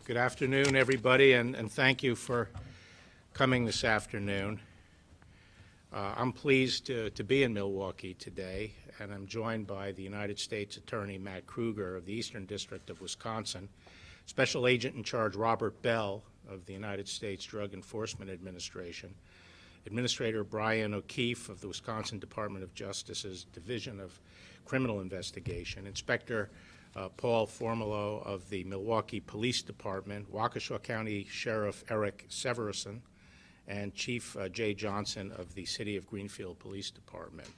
Good afternoon, everybody, and thank you for coming this afternoon. I'm pleased to be in Milwaukee today, and I'm joined by the United States Attorney Matt Kruger of the Eastern District of Wisconsin, Special Agent in Charge Robert Bell of the United States Drug Enforcement Administration, Administrator Brian O'Keefe of the Wisconsin Department of Justice's Division of Criminal Investigation, Inspector Paul Formolo of the Milwaukee Police Department, Waukesha County Sheriff Eric Severson, and Chief Jay Johnson of the City of Greenfield Police Department.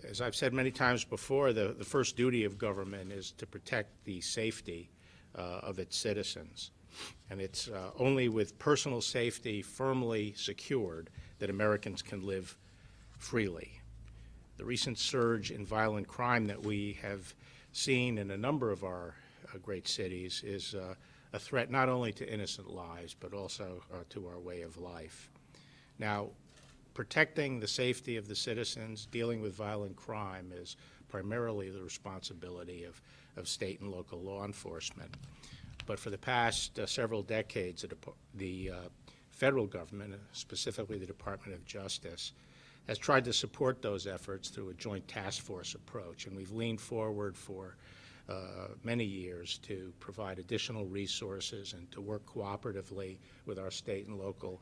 As I've said many times before, the first duty of government is to protect the safety of its citizens. And it's only with personal safety firmly secured that Americans can live freely. The recent surge in violent crime that we have seen in a number of our great cities is a threat not only to innocent lives, but also to our way of life. Now, protecting the safety of the citizens, dealing with violent crime is primarily the responsibility of state and local law enforcement. But for the past several decades, the federal government, specifically the Department of Justice, has tried to support those efforts through a joint task force approach, and we've leaned forward for many years to provide additional resources and to work cooperatively with our state and local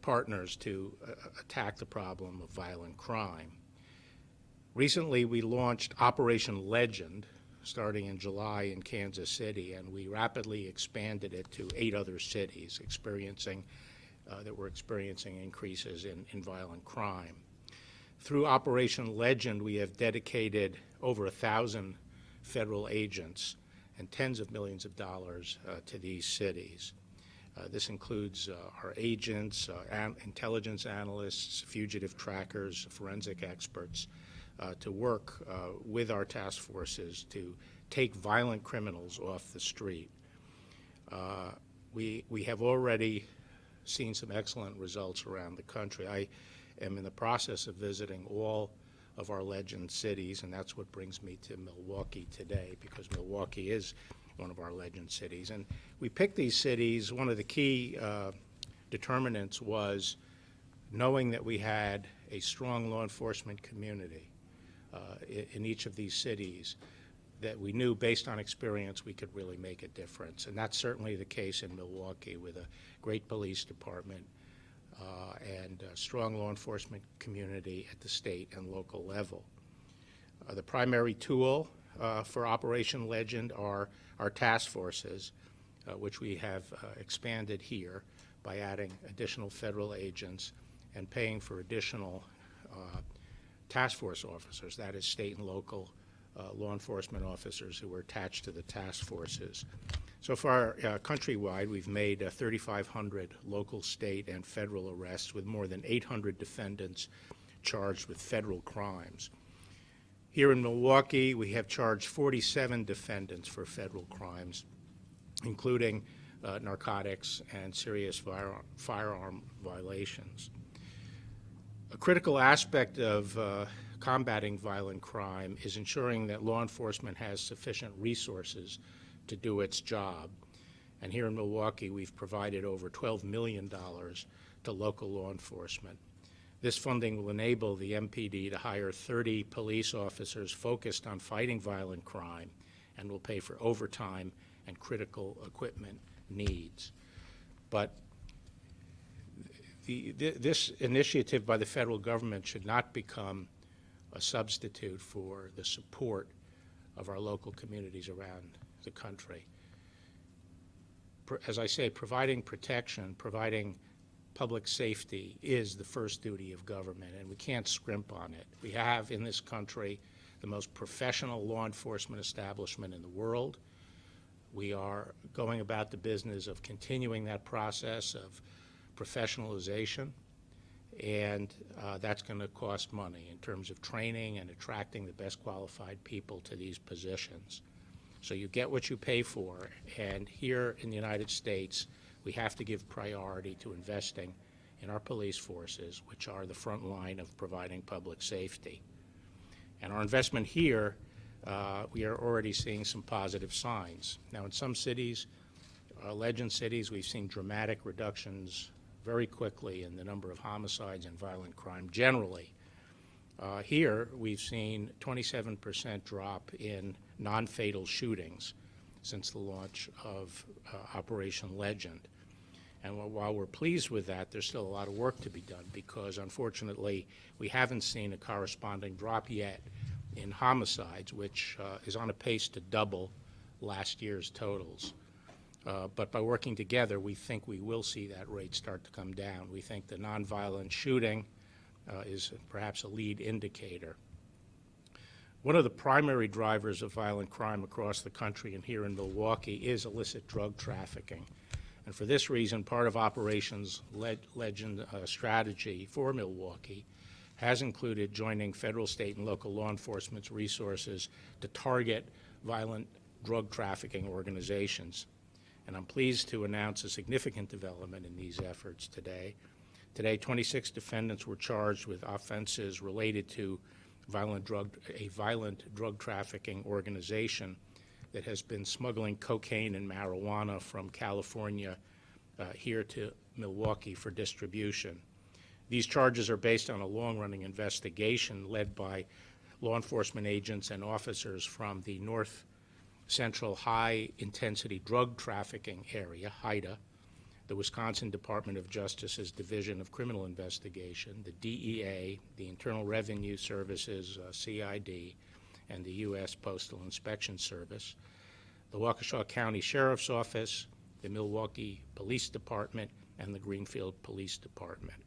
partners to attack the problem of violent crime. Recently, we launched Operation Legend, starting in July in Kansas City, and we rapidly expanded it to 8 other cities that were experiencing increases in violent crime. Through Operation Legend, we have dedicated over 1,000 federal agents and tens of millions of dollars to these cities. This includes our agents, intelligence analysts, fugitive trackers, forensic experts, to work with our task forces to take violent criminals off the street. We have already seen some excellent results around the country. I am in the process of visiting all of our legend cities, and that's what brings me to Milwaukee today, because Milwaukee is one of our legend cities. And we picked these cities. One of the key determinants was knowing that we had a strong law enforcement community in each of these cities, that we knew based on experience we could really make a difference. And that's certainly the case in Milwaukee, with a great police department and a strong law enforcement community at the state and local level. The primary tool for Operation Legend are our task forces, which we have expanded here by adding additional federal agents and paying for additional task force officers, that is state and local law enforcement officers who were attached to the task forces. So far, countrywide, we've made 3,500 local, state, and federal arrests, with more than 800 defendants charged with federal crimes. Here in Milwaukee, we have charged 47 defendants for federal crimes, including narcotics and serious firearm violations. A critical aspect of combating violent crime is ensuring that law enforcement has sufficient resources to do its job. And here in Milwaukee, we've provided over $12 million to local law enforcement. This funding will enable the MPD to hire 30 police officers focused on fighting violent crime, and will pay for overtime and critical equipment needs. But this initiative by the federal government should not become a substitute for the support of our local communities around the country. As I say, providing protection, providing public safety is the first duty of government, and we can't scrimp on it. We have in this country the most professional law enforcement establishment in the world. We are going about the business of continuing that process of professionalization, and that's going to cost money in terms of training and attracting the best qualified people to these positions. So you get what you pay for, and here in the United States, we have to give priority to investing in our police forces, which are the front line of providing public safety. And our investment here we are already seeing some positive signs. Now, in some cities, legend cities, we've seen dramatic reductions very quickly in the number of homicides and violent crime generally. Here, we've seen 27% drop in non-fatal shootings since the launch of Operation Legend. And while we're pleased with that, there's still a lot of work to be done because, unfortunately, we haven't seen a corresponding drop yet in homicides, which is on a pace to double last year's totals. But by working together, we think we will see that rate start to come down. We think the nonviolent shooting is perhaps a lead indicator. One of the primary drivers of violent crime across the country and here in Milwaukee is illicit drug trafficking. And for this reason, part of Operations Legend strategy for Milwaukee has included joining federal, state, and local law enforcement's resources to target violent drug trafficking organizations. And I'm pleased to announce a significant development in these efforts today. Today, 26 defendants were charged with offenses related to a violent drug trafficking organization that has been smuggling cocaine and marijuana from California here to Milwaukee for distribution. These charges are based on a long-running investigation led by law enforcement agents and officers from the North Central High-Intensity Drug Trafficking Area, HIDTA, the Wisconsin Department of Justice's Division of Criminal Investigation, the DEA, the Internal Revenue Service's CID, and the U.S. Postal Inspection Service, the Waukesha County Sheriff's Office, the Milwaukee Police Department, and the Greenfield Police Department.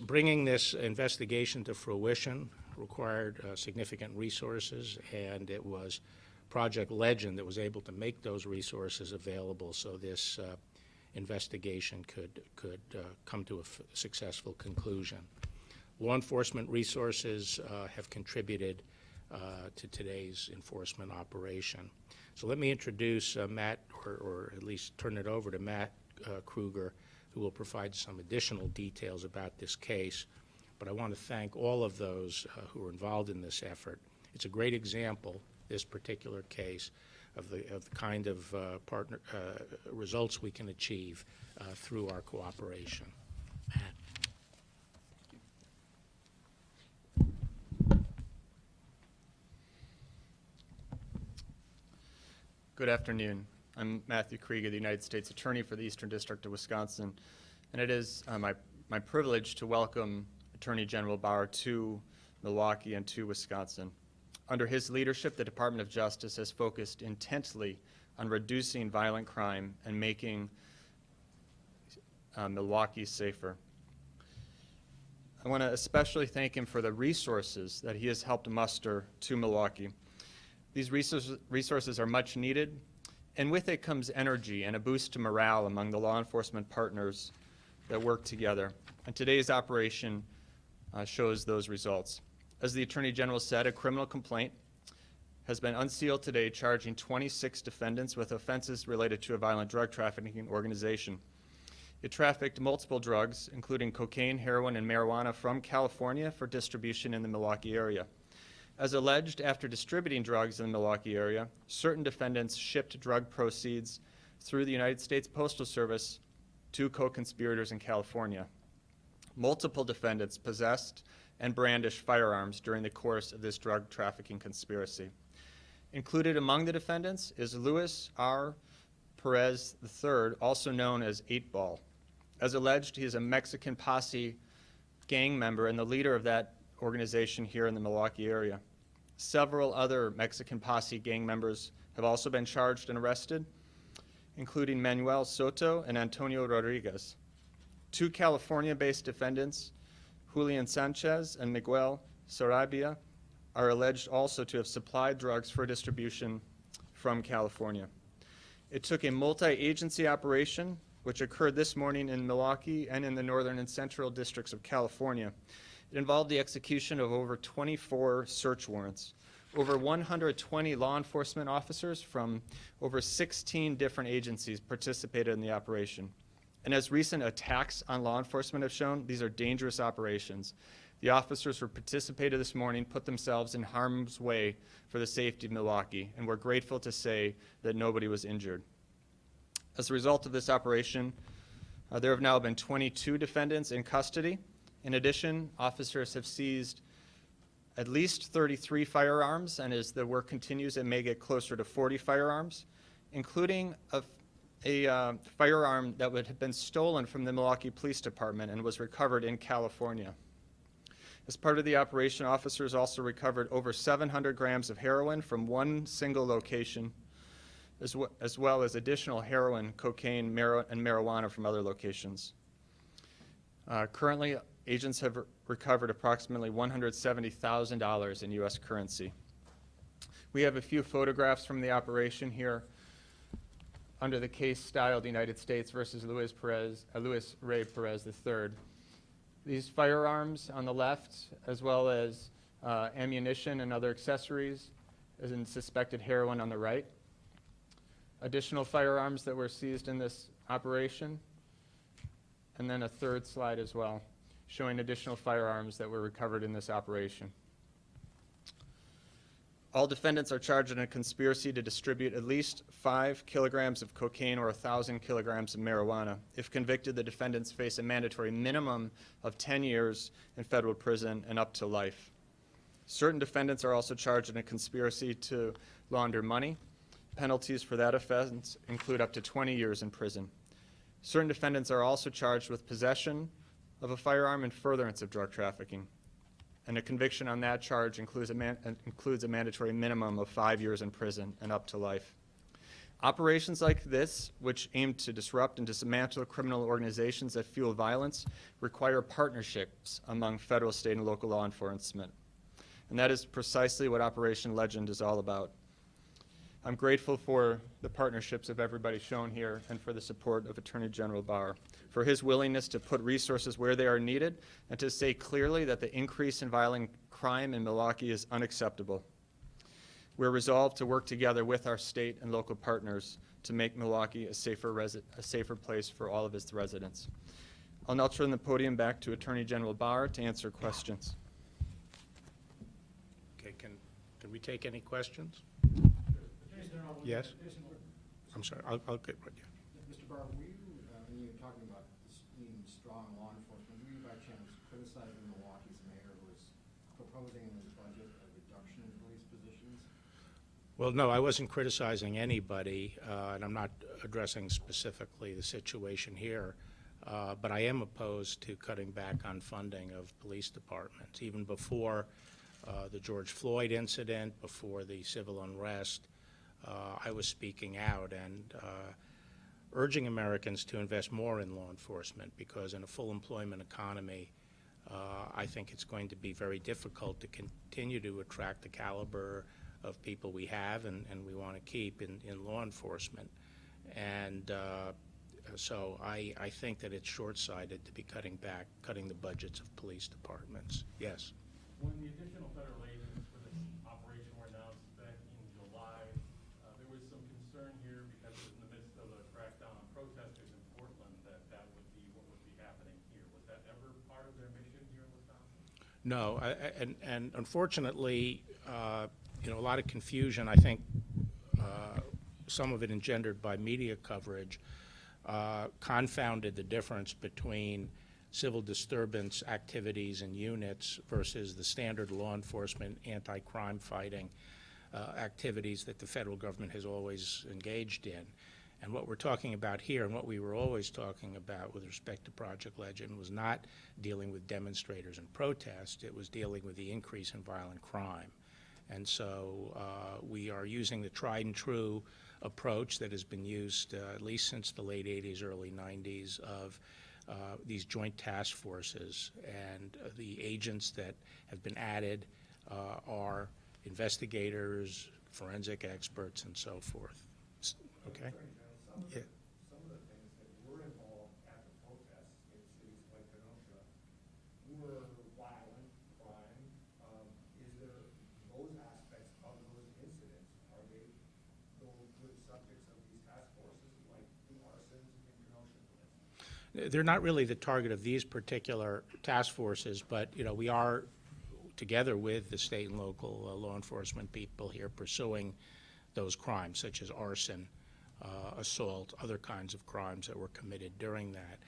Bringing this investigation to fruition required significant resources, and it was Project Legend that was able to make those resources available so this investigation could come to a successful conclusion. Law enforcement resources have contributed to today's enforcement operation. So let me introduce Matt, or at least turn it over to Matt Kruger, who will provide some additional details about this case. But I want to thank all of those who are involved in this effort. It's a great example, this particular case, of the kind of results we can achieve through our cooperation. Matt. Good afternoon. I'm Matthew Krieger, the United States Attorney for the Eastern District of Wisconsin, and it is my privilege to welcome Attorney General Barr to Milwaukee and to Wisconsin. Under his leadership, the Department of Justice has focused intensely on reducing violent crime and making Milwaukee safer. I want to especially thank him for the resources that he has helped muster to Milwaukee. These resources are much needed, and with it comes energy and a boost to morale among the law enforcement partners that work together. And today's operation shows those results. As the Attorney General said, a criminal complaint has been unsealed today charging 26 defendants with offenses related to a violent drug trafficking organization. It trafficked multiple drugs, including cocaine, heroin, and marijuana from California for distribution in the Milwaukee area. As alleged, after distributing drugs in the Milwaukee area, certain defendants shipped drug proceeds through the United States Postal Service to co-conspirators in California. Multiple defendants possessed and brandished firearms during the course of this drug trafficking conspiracy. Included among the defendants is Luis R. Perez III, also known as 8-Ball. As alleged, he is a Mexican posse gang member and the leader of that organization here in the Milwaukee area. Several other Mexican posse gang members have also been charged and arrested, including Manuel Soto and Antonio Rodriguez. Two California-based defendants, Julian Sanchez and Miguel Sarabia, are alleged also to have supplied drugs for distribution from California. It took a multi-agency operation, which occurred this morning in Milwaukee and in the northern and central districts of California. It involved the execution of over 24 search warrants. Over 120 law enforcement officers from over 16 different agencies participated in the operation. And as recent attacks on law enforcement have shown, these are dangerous operations. The officers who participated this morning put themselves in harm's way for the safety of Milwaukee, and we're grateful to say that nobody was injured. As a result of this operation, there have now been 22 defendants in custody. In addition, officers have seized at least 33 firearms, and as the work continues, it may get closer to 40 firearms, including a firearm that would have been stolen from the Milwaukee Police Department and was recovered in California. As part of the operation, officers also recovered over 700 grams of heroin from one single location, as well as additional heroin, cocaine, and marijuana from other locations. Currently, agents have recovered approximately $170,000 in U.S. currency. We have a few photographs from the operation here under the case styled United States versus Luis Ray Perez III. These firearms on the left, as well as ammunition and other accessories, and suspected heroin on the right. Additional firearms that were seized in this operation, and then a third slide as well, showing additional firearms that were recovered in this operation. All defendants are charged in a conspiracy to distribute at least 5 kilograms of cocaine or 1,000 kilograms of marijuana. If convicted, the defendants face a mandatory minimum of 10 years in federal prison and up to life. Certain defendants are also charged in a conspiracy to launder money. Penalties for that offense include up to 20 years in prison. Certain defendants are also charged with possession of a firearm and furtherance of drug trafficking. And a conviction on that charge includes a mandatory minimum of 5 years in prison and up to life. Operations like this, which aim to disrupt and dismantle criminal organizations that fuel violence, require partnerships among federal, state, and local law enforcement. And that is precisely what Operation Legend is all about. I'm grateful for the partnerships of everybody shown here and for the support of Attorney General Barr, for his willingness to put resources where they are needed and to say clearly that the increase in violent crime in Milwaukee is unacceptable. We're resolved to work together with our state and local partners to make Milwaukee a safer place for all of its residents. I'll now turn the podium back to Attorney General Barr to answer questions. Okay, can we take any questions? Yes? I'm sorry, I'll get right here. Mr. Barr, were you, when you were talking about this being strong law enforcement, were you by chance criticizing Milwaukee's mayor who was proposing in his budget a reduction in police positions? Well, no, I wasn't criticizing anybody, and I'm not addressing specifically the situation here, but I am opposed to cutting back on funding of police departments. Even before the George Floyd incident, before the civil unrest, I was speaking out and urging Americans to invest more in law enforcement, because in a full employment economy, I think it's going to be very difficult to continue to attract the caliber of people we have and we want to keep in law enforcement. And so I think that it's short-sighted to be cutting the budgets of police departments. Yes? When the additional federal agents for this operation were announced back in July, there was some concern here because it was in the midst of a crackdown on protesters in Portland that would be what would be happening here. Was that ever part of their mission here in Wisconsin? No, and unfortunately, a lot of confusion, I think, some of it engendered by media coverage, confounded the difference between civil disturbance activities and units versus the standard law enforcement anti-crime fighting activities that the federal government has always engaged in. And what we're talking about here, and what we were always talking about with respect to Project Legend, was not dealing with demonstrators and protests. It was dealing with the increase in violent crime. And so we are using the tried and true approach that has been used at least since the late 80s, early 90s of these joint task forces, and the agents that have been added are investigators, forensic experts, and so forth. Okay? Yeah. Some of the things that were involved at the protests in cities like Kenosha were violent crime. Is there those aspects of those incidents, are they those good subjects of these task forces, like the arsons in Kenosha, for instance? They're not really the target of these particular task forces, but, you know, we are, together with the state and local law enforcement people here, pursuing those crimes, such as arson, assault, other kinds of crimes that were committed during that.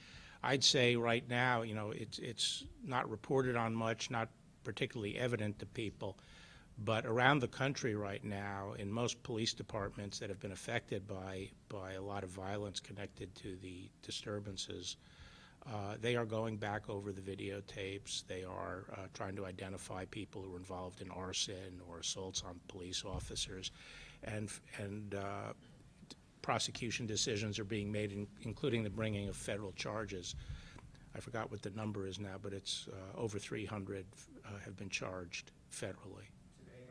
I'd say right now, you know, it's not reported on much, not particularly evident to people, but around the country right now, in most police departments that have been affected by a lot of violence connected to the disturbances, they are going back over the videotapes. They are trying to identify people who were involved in arson or assaults on police officers, and prosecution decisions are being made, including the bringing of federal charges. I forgot what the number is now, but it's over 300 have been charged federally. Today,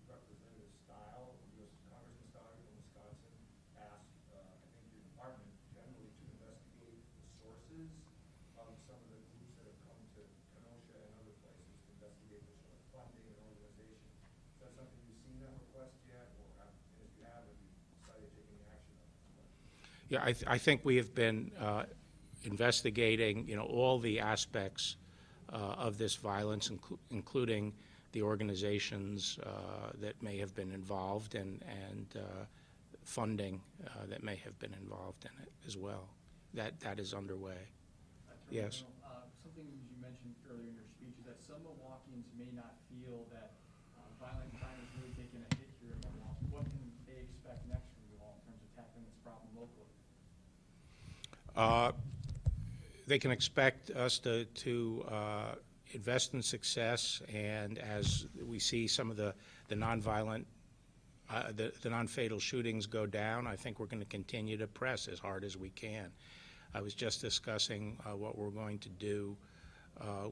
Representative Stile, U.S. Congressman Stile from Wisconsin, asked, I think, your department generally to investigate the sources of some of the groups that have come to Kenosha and other places, to investigate the sort of funding and organization. Is that something you've seen that request yet, or and if you have you decided to take any action on it? Yeah, I think we have been investigating, you know, all the aspects of this violence, including the organizations that may have been involved and funding that may have been involved in it as well. That is underway. Yes. Something you mentioned earlier in your speech is that some Milwaukeeans may not feel that violent crime is really taking a hit here in Milwaukee. What can they expect next from you all in terms of tackling this problem locally? They can expect us to invest in success, and as we see some of the nonviolent, the non-fatal shootings go down, I think we're going to continue to press as hard as we can. I was just discussing what we're going to do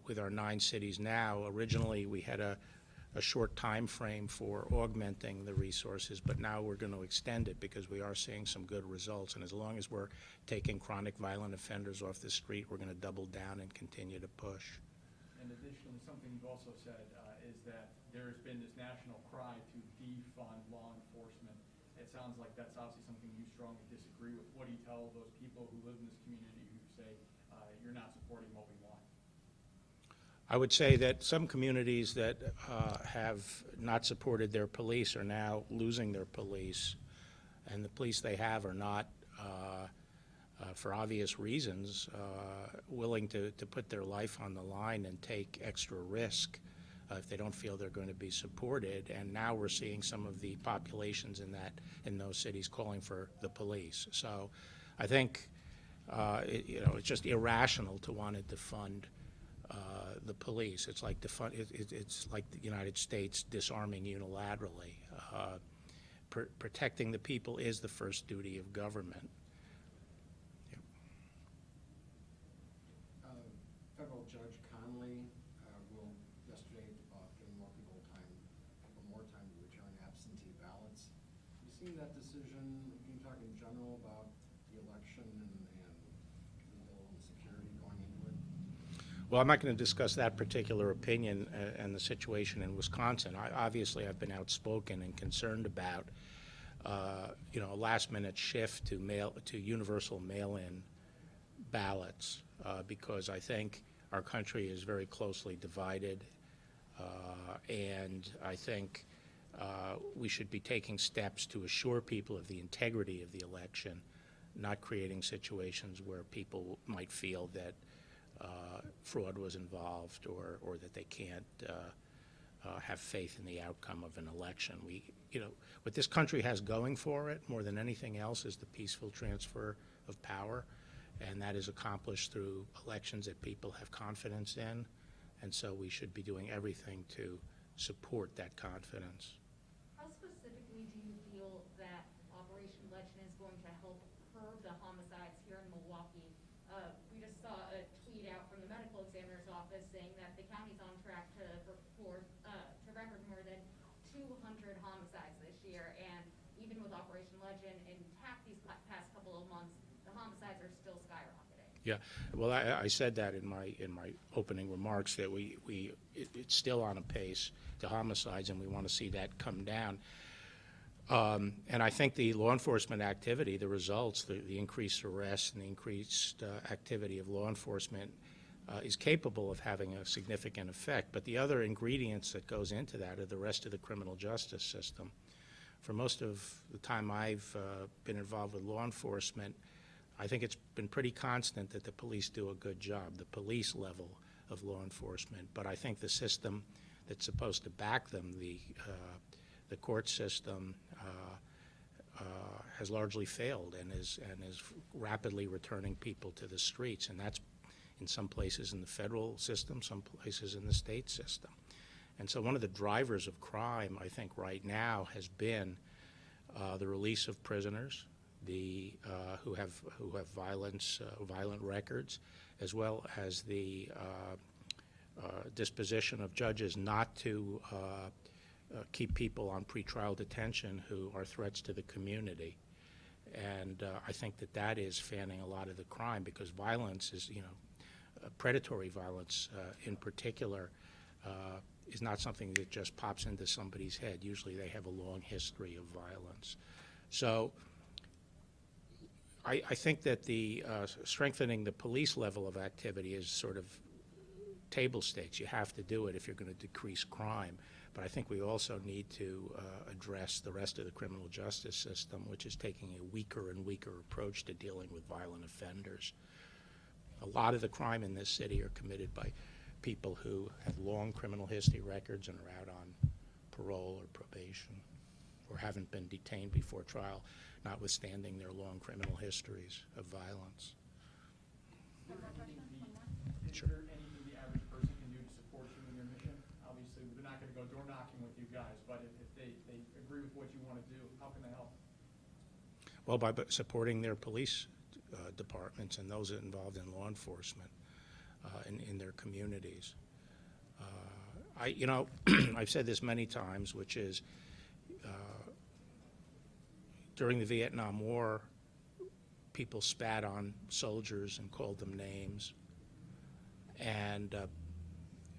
with our 9 cities now. Originally, we had a short time frame for augmenting the resources, but now we're going to extend it because we are seeing some good results. And as long as we're taking chronic violent offenders off the street, we're going to double down and continue to push. And additionally, something you've also said is that there has been this national cry to defund law enforcement. It sounds like that's obviously something you strongly disagree with. What do you tell those people who live in this community who say you're not supporting what we want? I would say that some communities that have not supported their police are now losing their police, and the police they have are not, for obvious reasons, willing to put their life on the line and take extra risk if they don't feel they're going to be supported. And now we're seeing some of the populations in those cities calling for the police. So I think it's just irrational to want to defund the police. It's like it's like the United States disarming unilaterally. Protecting the people is the first duty of government. Federal Judge Conley ruled yesterday about giving more people more time to return absentee ballots. Have you seen that decision? Can you talk in general about the election and legal insecurity going into it? Well, I'm not going to discuss that particular opinion and the situation in Wisconsin. Obviously, I've been outspoken and concerned about, a last-minute shift to universal mail-in ballots because I think our country is very closely divided, and I think we should be taking steps to assure people of the integrity of the election, not creating situations where people might feel that fraud was involved or that they can't have faith in the outcome of an election. What this country has going for it more than anything else is the peaceful transfer of power, and that is accomplished through elections that people have confidence in, and so we should be doing everything to support that confidence. How specifically do you feel that Operation Legend is going to help curb the homicides here in Milwaukee? We just saw a tweet out from the medical examiner's office saying that the county's on track to record more than 200 homicides this year, and even with Operation Legend intact these past couple of months, the homicides are still skyrocketing. Yeah, well, I said that in my opening remarks that it's still on a pace to homicides, and we want to see that come down. And I think the law enforcement activity, the results, the increased arrests and the increased activity of law enforcement is capable of having a significant effect. But the other ingredients that goes into that are the rest of the criminal justice system. For most of the time I've been involved with law enforcement, I think it's been pretty constant that the police do a good job, the police level of law enforcement. But I think the system that's supposed to back them, the court system, has largely failed and is rapidly returning people to the streets. And that's in some places in the federal system, some places in the state system. And so one of the drivers of crime, I think, right now has been the release of prisoners, who have violent records, as well as the disposition of judges not to keep people on pretrial detention who are threats to the community. And I think that is fanning a lot of the crime, because violence is, predatory violence in particular, is not something that just pops into somebody's head. Usually they have a long history of violence. So I think that the strengthening the police level of activity is sort of table stakes. You have to do it if you're going to decrease crime. But I think we also need to address the rest of the criminal justice system, which is taking a weaker and weaker approach to dealing with violent offenders. A lot of the crime in this city are committed by people who have long criminal history records and are out on parole or probation, or haven't been detained before trial, notwithstanding their long criminal histories of violence. Is there anything the average person can do to support you in your mission? Obviously, they're not going to go door knocking with you guys, but if they agree with what you want to do, how can they help? Well, by supporting their police departments and those involved in law enforcement in their communities. I've said this many times, which is during the Vietnam War, people spat on soldiers and called them names. And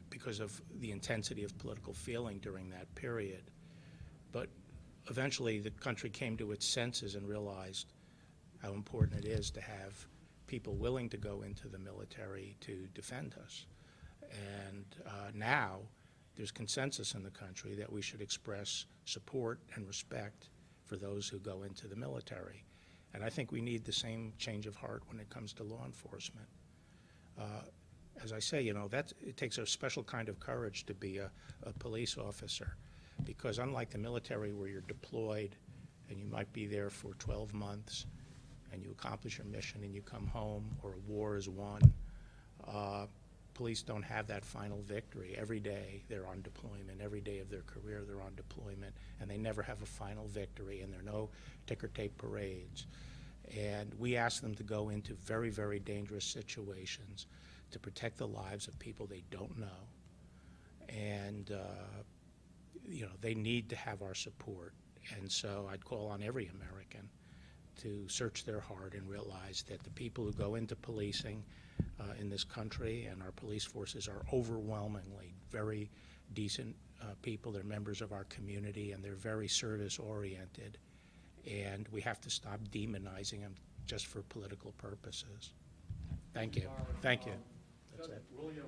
because of the intensity of political feeling during that period. But eventually the country came to its senses and realized how important it is to have people willing to go into the military to defend us. And now there's consensus in the country that we should express support and respect for those who go into the military. And I think we need the same change of heart when it comes to law enforcement. As I say, it takes a special kind of courage to be a police officer, because unlike the military where you're deployed and you might be there for 12 months and you accomplish your mission and you come home, or a war is won, police don't have that final victory. Every day they're on deployment. Every day of their career they're on deployment, and they never have a final victory, and there are no ticker tape parades. And we ask them to go into very, very dangerous situations to protect the lives of people they don't know. And they need to have our support. And so I'd call on every American to search their heart and realize that the people who go into policing in this country, and our police forces, are overwhelmingly very decent people. They're members of our community, and they're very service-oriented. And we have to stop demonizing them just for political purposes. Thank you. Thank you. That's it. William